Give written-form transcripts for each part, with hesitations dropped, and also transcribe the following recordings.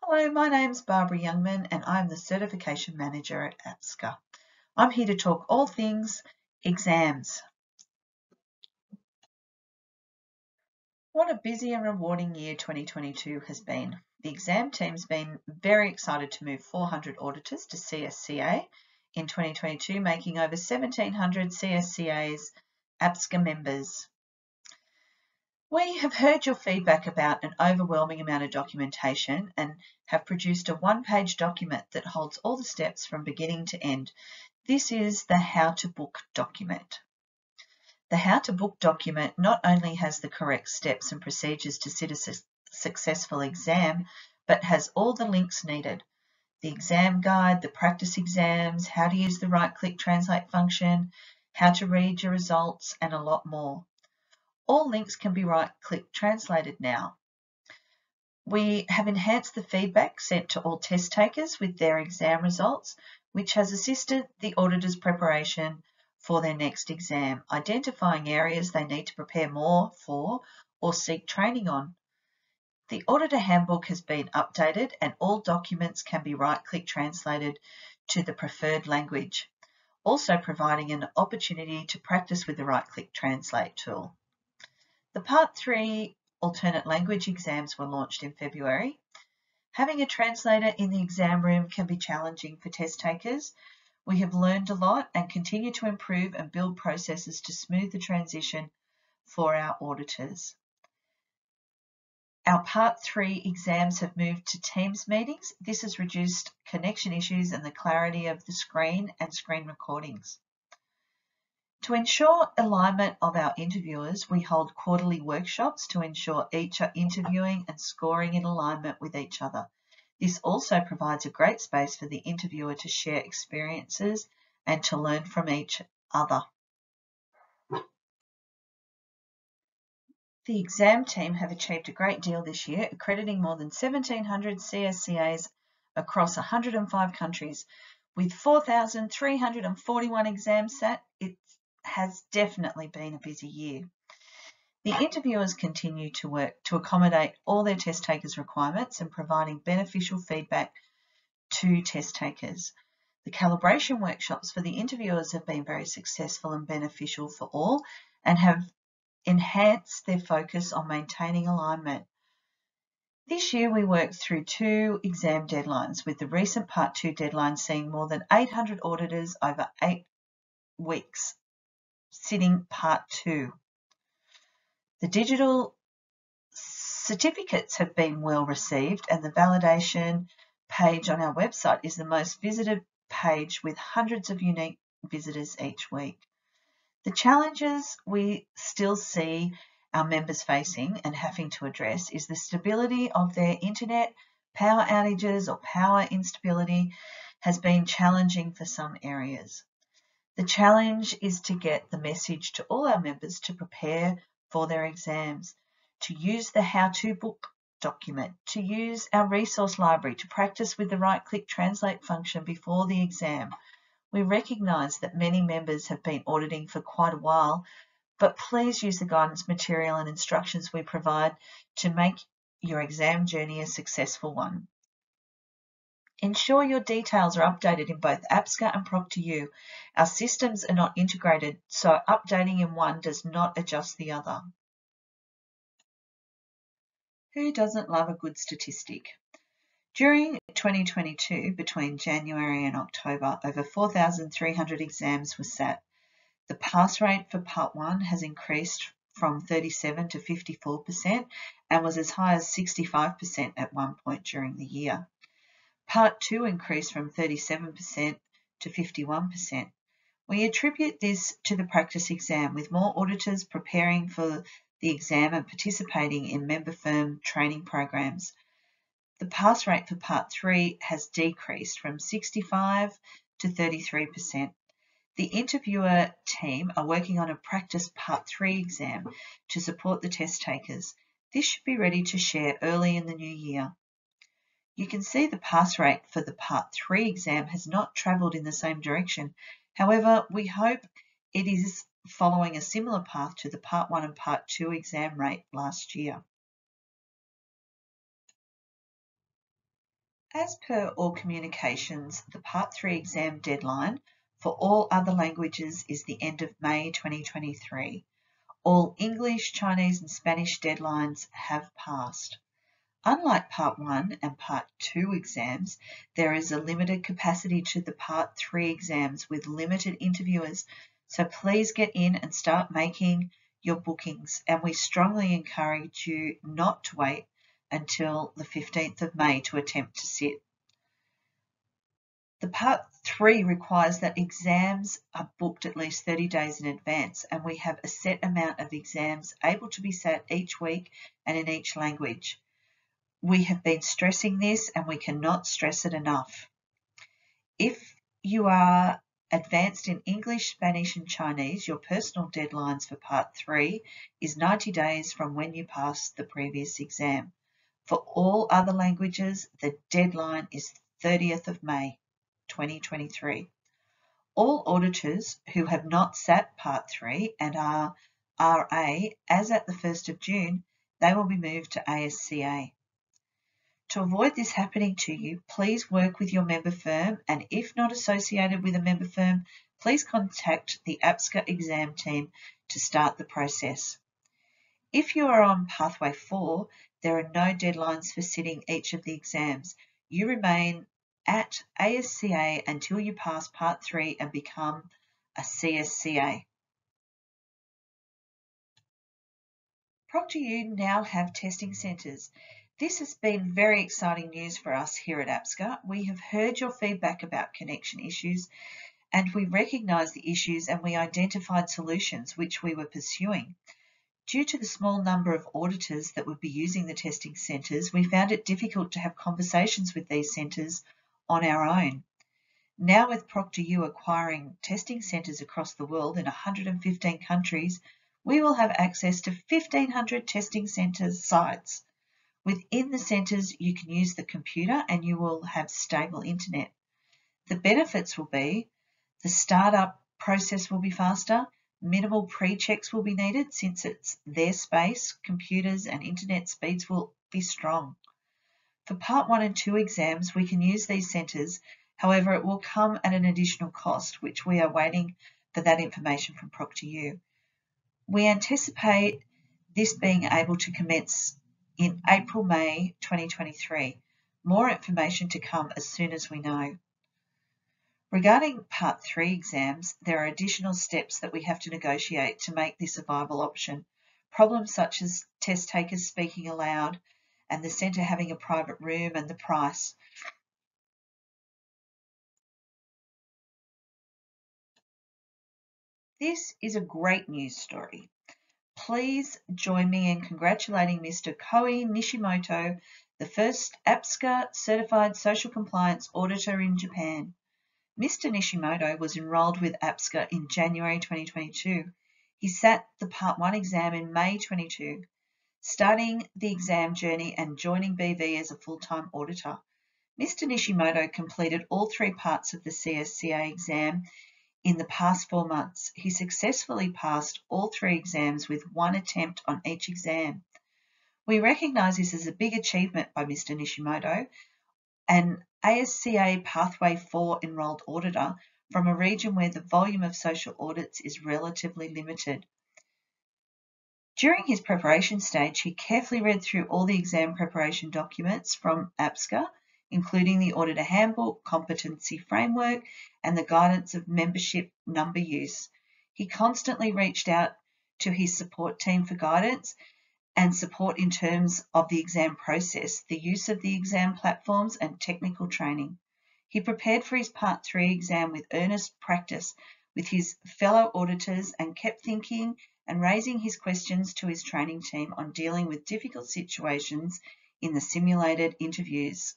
Hello, my name's Barbara Youngman and I'm the Certification Manager at APSCA. I'm here to talk all things exams. What a busy and rewarding year 2022 has been. The exam team's been very excited to move 400 auditors to CSCA in 2022, making over 1,700 CSCA's APSCA members. We have heard your feedback about an overwhelming amount of documentation and have produced a one-page document that holds all the steps from beginning to end. This is the How to Book document. The How to Book document not only has the correct steps and procedures to sit a successful exam, but has all the links needed. The exam guide, the practice exams, how to use the right-click translate function, how to read your results, and a lot more. All links can be right-click translated now. We have enhanced the feedback sent to all test takers with their exam results, which has assisted the auditor's preparation for their next exam, identifying areas they need to prepare more for or seek training on. The auditor handbook has been updated and all documents can be right-click translated to the preferred language, also providing an opportunity to practice with the right-click translate tool. The Part 3 alternate language exams were launched in February. Having a translator in the exam room can be challenging for test takers. We have learned a lot and continue to improve and build processes to smooth the transition for our auditors. Our Part 3 exams have moved to Teams meetings. This has reduced connection issues and the clarity of the screen and screen recordings. To ensure alignment of our interviewers, we hold quarterly workshops to ensure each are interviewing and scoring in alignment with each other. This also provides a great space for the interviewer to share experiences and to learn from each other. The exam team have achieved a great deal this year, accrediting more than 1,700 CSCAs across 105 countries. With 4,341 exams sat, it has definitely been a busy year. The interviewers continue to work to accommodate all their test takers' requirements and providing beneficial feedback to test takers. The calibration workshops for the interviewers have been very successful and beneficial for all and have enhanced their focus on maintaining alignment. This year we worked through 2 exam deadlines, with the recent Part 2 deadline seeing more than 800 auditors over 8 weeks sitting Part 2. The digital certificates have been well received and the validation page on our website is the most visited page with hundreds of unique visitors each week. The challenges we still see our members facing and having to address is the stability of their internet, power outages or power instability has been challenging for some areas. The challenge is to get the message to all our members to prepare for their exams, to use the How to Book document, to use our resource library, to practice with the right-click translate function before the exam. We recognise that many members have been auditing for quite a while, but please use the guidance material and instructions we provide to make your exam journey a successful one. Ensure your details are updated in both APSCA and ProctorU. Our systems are not integrated, so updating in one does not adjust the other. Who doesn't love a good statistic? During 2022, between January and October, over 4,300 exams were sat. The pass rate for Part 1 has increased from 37 to 54% and was as high as 65% at one point during the year. Part 2 increased from 37% to 51%. We attribute this to the practice exam, with more auditors preparing for the exam and participating in member firm training programs. The pass rate for Part 3 has decreased from 65 to 33%. The interviewer team are working on a practice Part 3 exam to support the test takers. This should be ready to share early in the new year. You can see the pass rate for the Part 3 exam has not travelled in the same direction. However, we hope it is following a similar path to the Part 1 and Part 2 exam rate last year. As per all communications, the Part 3 exam deadline for all other languages is the end of May 2023. All English, Chinese and Spanish deadlines have passed. Unlike Part 1 and Part 2 exams, there is a limited capacity to the Part 3 exams with limited interviewers, so please get in and start making your bookings, and we strongly encourage you not to wait until the 15th of May to attempt to sit. The Part 3 requires that exams are booked at least 30 days in advance, and we have a set amount of exams able to be sat each week and in each language. We have been stressing this and we cannot stress it enough. If you are advanced in English, Spanish and Chinese, your personal deadlines for Part 3 is 90 days from when you passed the previous exam. For all other languages, the deadline is 30th of May 2023. All auditors who have not sat Part 3 and are RA as at the 1st of June, they will be moved to APSCA. To avoid this happening to you, please work with your member firm, and if not associated with a member firm, please contact the APSCA exam team to start the process. If you are on Pathway 4, there are no deadlines for sitting each of the exams. You remain at APSCA until you pass Part 3 and become a CSCA. ProctorU now have testing centres. This has been very exciting news for us here at APSCA. We have heard your feedback about connection issues, and we recognise the issues and we identified solutions which we were pursuing. Due to the small number of auditors that would be using the testing centres, we found it difficult to have conversations with these centres on our own. Now with ProctorU acquiring testing centres across the world in 115 countries, we will have access to 1,500 testing centres sites. Within the centres, you can use the computer and you will have stable internet. The benefits will be the startup process will be faster, minimal pre-checks will be needed since it's their space, computers and internet speeds will be strong. For Part 1 and 2 exams, we can use these centres, however it will come at an additional cost, which we are waiting for that information from ProctorU. We anticipate this being able to commence in April-May 2023. More information to come as soon as we know. Regarding Part 3 exams, there are additional steps that we have to negotiate to make this a viable option. Problems such as test takers speaking aloud and the centre having a private room and the price. This is a great news story. Please join me in congratulating Mr. Koei Nishimoto, the first APSCA Certified Social Compliance Auditor in Japan. Mr. Nishimoto was enrolled with APSCA in January 2022. He sat the Part 1 exam in May 22, starting the exam journey and joining BV as a full-time auditor. Mr. Nishimoto completed all 3 parts of the CSCA exam in the past 4 months. He successfully passed all 3 exams with 1 attempt on each exam. We recognise this as a big achievement by Mr. Nishimoto, an APSCA Pathway 4 enrolled auditor from a region where the volume of social audits is relatively limited. During his preparation stage, he carefully read through all the exam preparation documents from APSCA, including the Auditor Handbook, Competency Framework, and the Guidance of Membership Number Use. He constantly reached out to his support team for guidance and support in terms of the exam process, the use of the exam platforms, and technical training. He prepared for his Part 3 exam with earnest practice with his fellow auditors and kept thinking and raising his questions to his training team on dealing with difficult situations in the simulated interviews.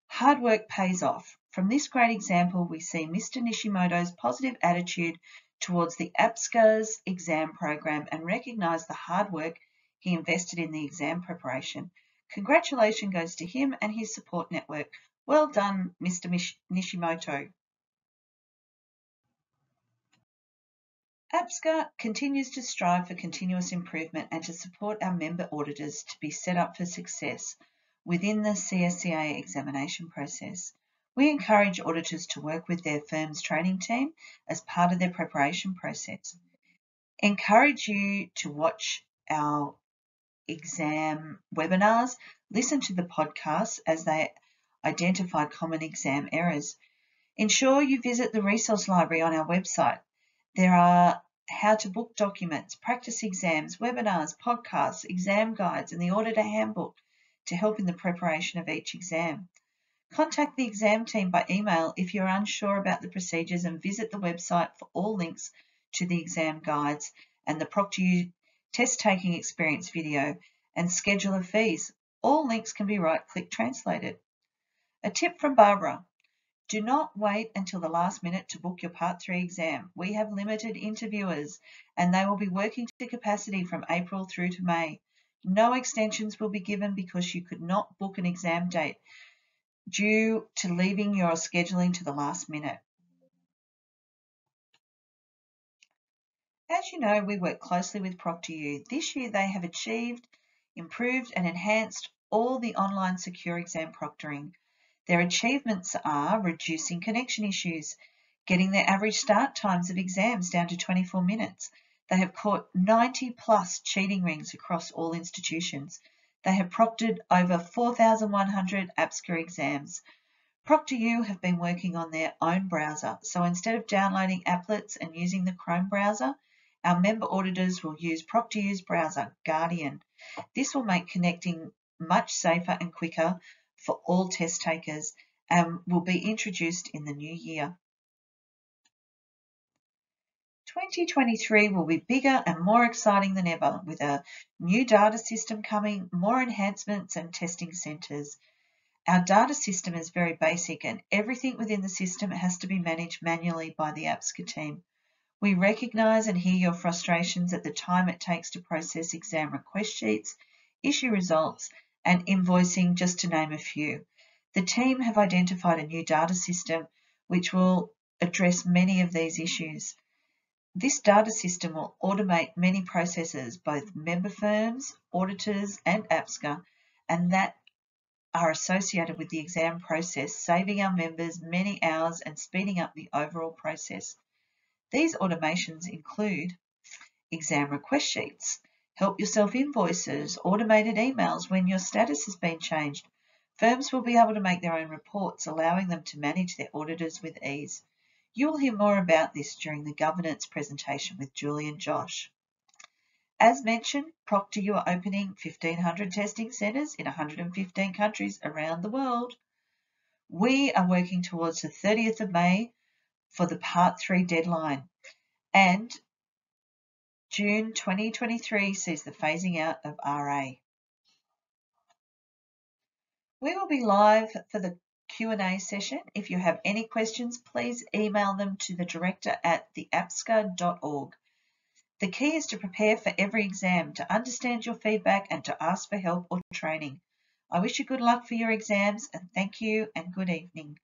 Hard work pays off. From this great example, we see Mr. Nishimoto's positive attitude towards the APSCA's exam program and recognise the hard work he invested in the exam preparation. Congratulations goes to him and his support network. Well done, Mr. Nishimoto. APSCA continues to strive for continuous improvement and to support our member auditors to be set up for success. within the CSCA examination process. We encourage auditors to work with their firm's training team as part of their preparation process. Encourage you to watch our exam webinars, listen to the podcasts as they identify common exam errors. Ensure you visit the resource library on our website. There are how to book documents, practice exams, webinars, podcasts, exam guides, and the auditor handbook to help in the preparation of each exam. Contact the exam team by email if you're unsure about the procedures, and visit the website for all links to the exam guides and the ProctorU test taking experience video and schedule of fees. All links can be right-click translated. A tip from Barbara: do not wait until the last minute to book your Part 3 exam. We have limited interviewers and they will be working to capacity from April through to May. No extensions will be given because you could not book an exam date due to leaving your scheduling to the last minute. As you know, we work closely with ProctorU. This year they have achieved, improved and enhanced all the online secure exam proctoring. Their achievements are reducing connection issues, getting their average start times of exams down to 24 minutes. They have caught 90 plus cheating rings across all institutions. They have proctored over 4,100 APSCA exams. ProctorU have been working on their own browser, so instead of downloading applets and using the Chrome browser, our member auditors will use ProctorU's browser, Guardian. This will make connecting much safer and quicker for all test takers and will be introduced in the new year. 2023 will be bigger and more exciting than ever, with a new data system coming, more enhancements and testing centres. Our data system is very basic and everything within the system has to be managed manually by the APSCA team. We recognise and hear your frustrations at the time it takes to process exam request sheets, issue results and invoicing, just to name a few. The team have identified a new data system which will address many of these issues. This data system will automate many processes, both member firms, auditors and APSCA, and that are associated with the exam process, saving our members many hours and speeding up the overall process. These automations include exam request sheets, help yourself invoices, automated emails when your status has been changed. Firms will be able to make their own reports, allowing them to manage their auditors with ease. You will hear more about this during the governance presentation with Julie and Josh. As mentioned, ProctorU are opening 1,500 testing centres in 115 countries around the world. We are working towards the 30th of May for the Part 3 deadline, and June 2023 sees the phasing out of RA. We will be live for the Q&A session. If you have any questions, please email them to the director at theapsca.org. The key is to prepare for every exam, to understand your feedback and to ask for help or training. I wish you good luck for your exams, and thank you and good evening.